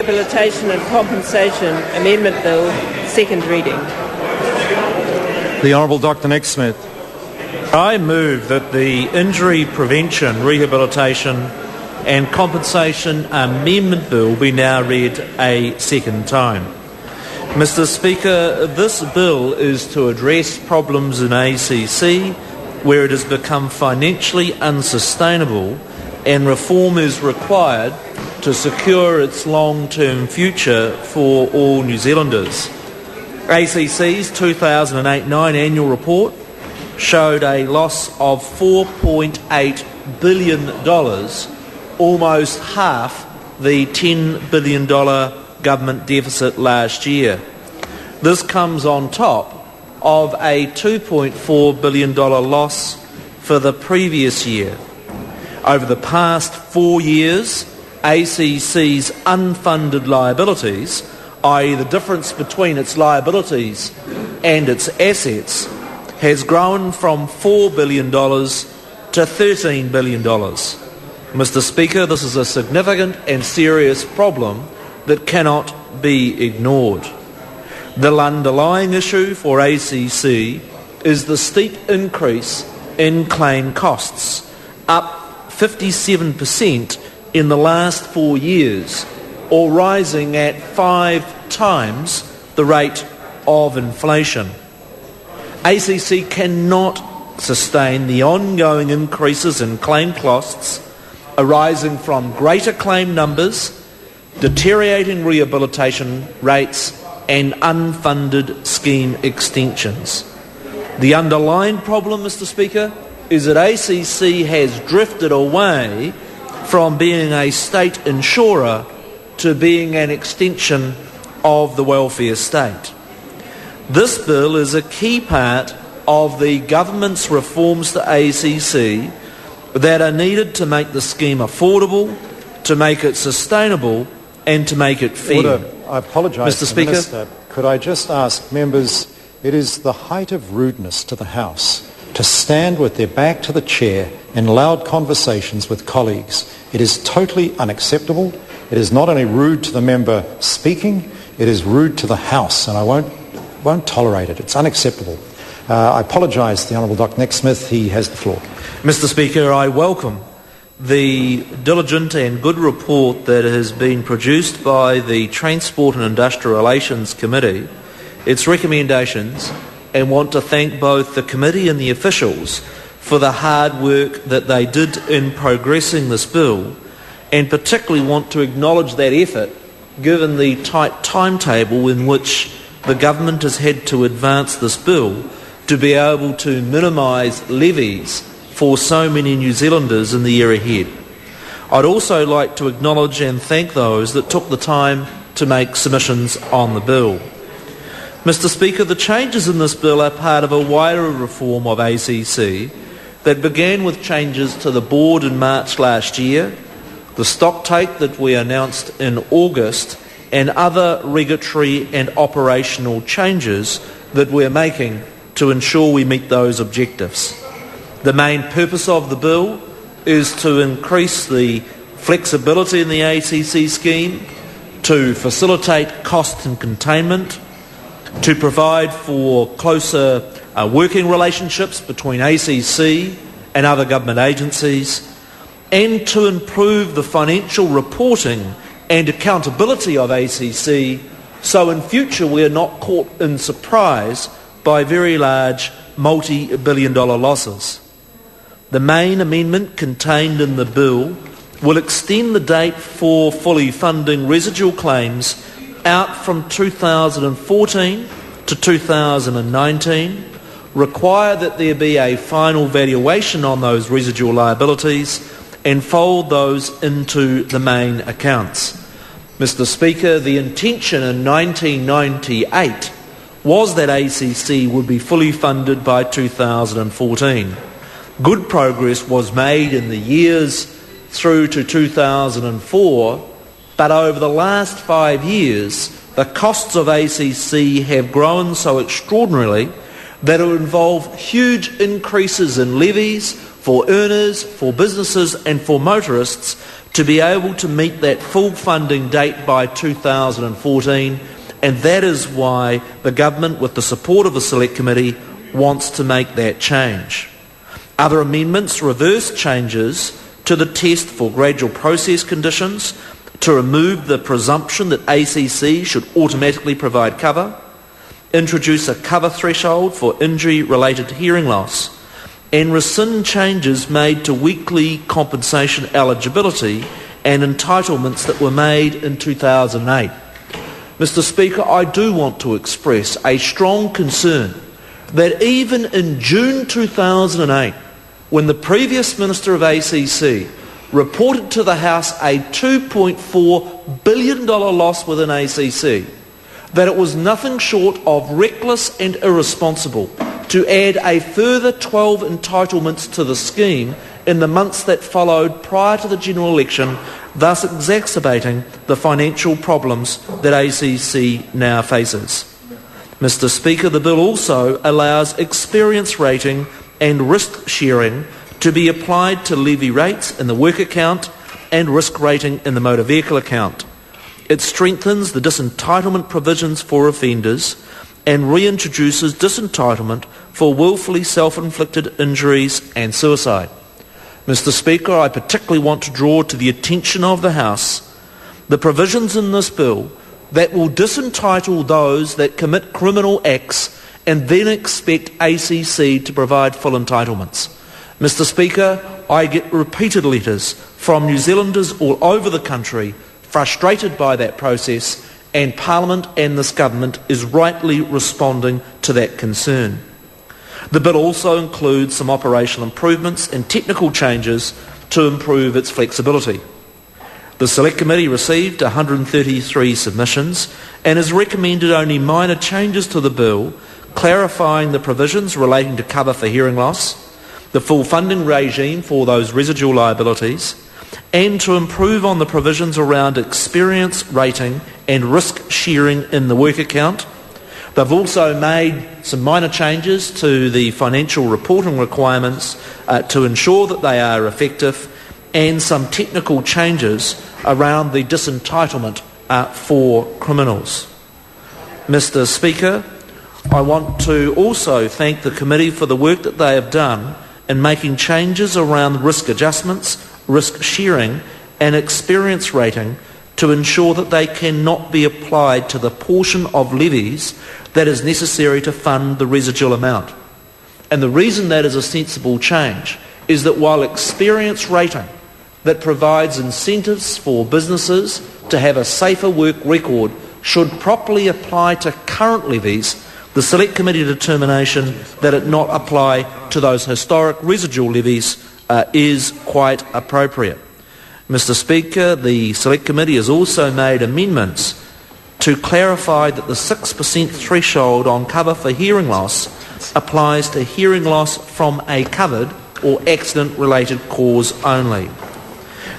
Rehabilitation and Compensation Amendment Bill, second reading. The Honourable Dr Nick Smith. I move that the Injury Prevention, Rehabilitation and Compensation Amendment Bill be now read a second time. Mr Speaker, this bill is to address problems in ACC where it has become financially unsustainable and reform is required to secure its long-term future for all New Zealanders. ACC's 2008-9 annual report showed a loss of $4.8 billion, almost half the $10 billion government deficit last year. This comes on top of a $2.4 billion loss for the previous year. Over the past 4 years, ACC's unfunded liabilities, i.e. the difference between its liabilities and its assets, has grown from $4 billion to $13 billion. Mr Speaker, this is a significant and serious problem that cannot be ignored. The underlying issue for ACC is the steep increase in claim costs, up 57% in the last 4 years, or rising at 5 times the rate of inflation. ACC cannot sustain the ongoing increases in claim costs arising from greater claim numbers, deteriorating rehabilitation rates and unfunded scheme extensions. The underlying problem, Mr Speaker, is that ACC has drifted away from being a state insurer to being an extension of the welfare state. This bill is a key part of the government's reforms to ACC that are needed to make the scheme affordable, to make it sustainable and to make it fair. Order. I apologise, Mr Speaker. Minister. Could I just ask members, it is the height of rudeness to the House to stand with their back to the chair in loud conversations with colleagues. It is totally unacceptable. It is not only rude to the member speaking, it is rude to the House, and I won't tolerate it. It's unacceptable. I apologise to the Honourable Dr Nick Smith. He has the floor. Mr Speaker, I welcome the diligent and good report that has been produced by the Transport and Industrial Relations Committee, its recommendations, and want to thank both the committee and the officials for the hard work that they did in progressing this bill, and particularly want to acknowledge that effort given the tight timetable in which the government has had to advance this bill to be able to minimise levies for so many New Zealanders in the year ahead. I'd also like to acknowledge and thank those that took the time to make submissions on the bill. Mr Speaker, the changes in this bill are part of a wider reform of ACC that began with changes to the board in March last year, the stocktake that we announced in August, and other regulatory and operational changes that we're making to ensure we meet those objectives. The main purpose of the bill is to increase the flexibility in the ACC scheme, to facilitate cost and containment, to provide for closer working relationships between ACC and other government agencies, and to improve the financial reporting and accountability of ACC so in future we are not caught in surprise by very large multi-billion-dollar losses. The main amendment contained in the bill will extend the date for fully funding residual claims out from 2014 to 2019, require that there be a final valuation on those residual liabilities and fold those into the main accounts. Mr Speaker, the intention in 1998 was that ACC would be fully funded by 2014. Good progress was made in the years through to 2004, but over the last 5 years, the costs of ACC have grown so extraordinarily that it would involve huge increases in levies for earners, for businesses and for motorists to be able to meet that full funding date by 2014, and that is why the government, with the support of the Select Committee, wants to make that change. Other amendments reverse changes to the test for gradual process conditions to remove the presumption that ACC should automatically provide cover, introduce a cover threshold for injury related to hearing loss, and rescind changes made to weekly compensation eligibility and entitlements that were made in 2008. Mr. Speaker, I do want to express a strong concern that even in June 2008, when the previous Minister of ACC reported to the House a $2.4 billion loss within ACC, that it was nothing short of reckless and irresponsible to add a further 12 entitlements to the scheme in the months that followed prior to the general election, thus exacerbating the financial problems that ACC now faces. Mr. Speaker, the bill also allows experience rating and risk sharing to be applied to levy rates in the work account and risk rating in the motor vehicle account. It strengthens the disentitlement provisions for offenders and reintroduces disentitlement for willfully self-inflicted injuries and suicide. Mr. Speaker, I particularly want to draw to the attention of the House the provisions in this bill that will disentitle those that commit criminal acts and then expect ACC to provide full entitlements. Mr. Speaker, I get repeated letters from New Zealanders all over the country frustrated by that process, and Parliament and this government is rightly responding to that concern. The bill also includes some operational improvements and technical changes to improve its flexibility. The Select Committee received 133 submissions and has recommended only minor changes to the bill, clarifying the provisions relating to cover for hearing loss, the full funding regime for those residual liabilities, and to improve on the provisions around experience rating and risk sharing in the work account. They've also made some minor changes to the financial reporting requirements to ensure that they are effective, and some technical changes around the disentitlement for criminals. Mr. Speaker, I want to also thank the committee for the work that they have done in making changes around risk adjustments, risk sharing and experience rating to ensure that they cannot be applied to the portion of levies that is necessary to fund the residual amount. And the reason that is a sensible change is that while experience rating that provides incentives for businesses to have a safer work record should properly apply to current levies, the Select Committee determination that it not apply to those historic residual levies is quite appropriate. Mr. Speaker, the Select Committee has also made amendments to clarify that the 6% threshold on cover for hearing loss applies to hearing loss from a covered or accident-related cause only.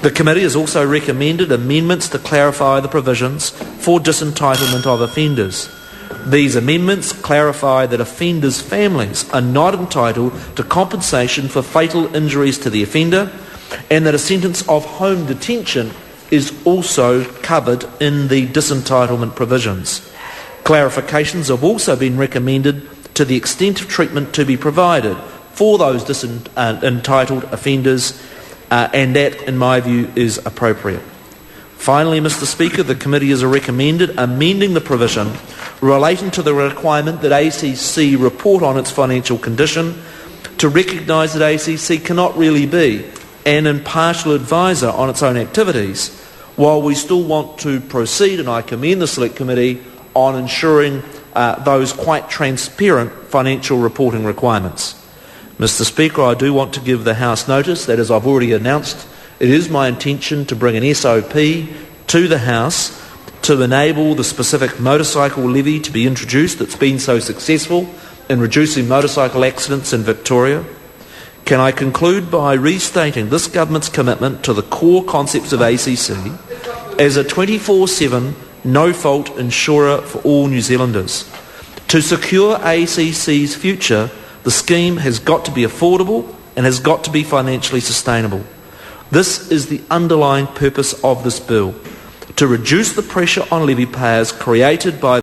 The committee has also recommended amendments to clarify the provisions for disentitlement of offenders. These amendments clarify that offenders' families are not entitled to compensation for fatal injuries to the offender, and that a sentence of home detention is also covered in the disentitlement provisions. Clarifications have also been recommended to the extent of treatment to be provided for those entitled offenders, and that, in my view, is appropriate. Finally, Mr. Speaker, the committee has recommended amending the provision relating to the requirement that ACC report on its financial condition to recognise that ACC cannot really be an impartial advisor on its own activities, while we still want to proceed, and I commend the Select Committee on ensuring those quite transparent financial reporting requirements. Mr. Speaker, I do want to give the House notice that, as I've already announced, it is my intention to bring an SOP to the House to enable the specific motorcycle levy to be introduced that's been so successful in reducing motorcycle accidents in Victoria. Can I conclude by restating this government's commitment to the core concepts of ACC as a 24/7 no-fault insurer for all New Zealanders? To secure ACC's future, the scheme has got to be affordable and has got to be financially sustainable. This is the underlying purpose of this bill, to reduce the pressure on levy payers created by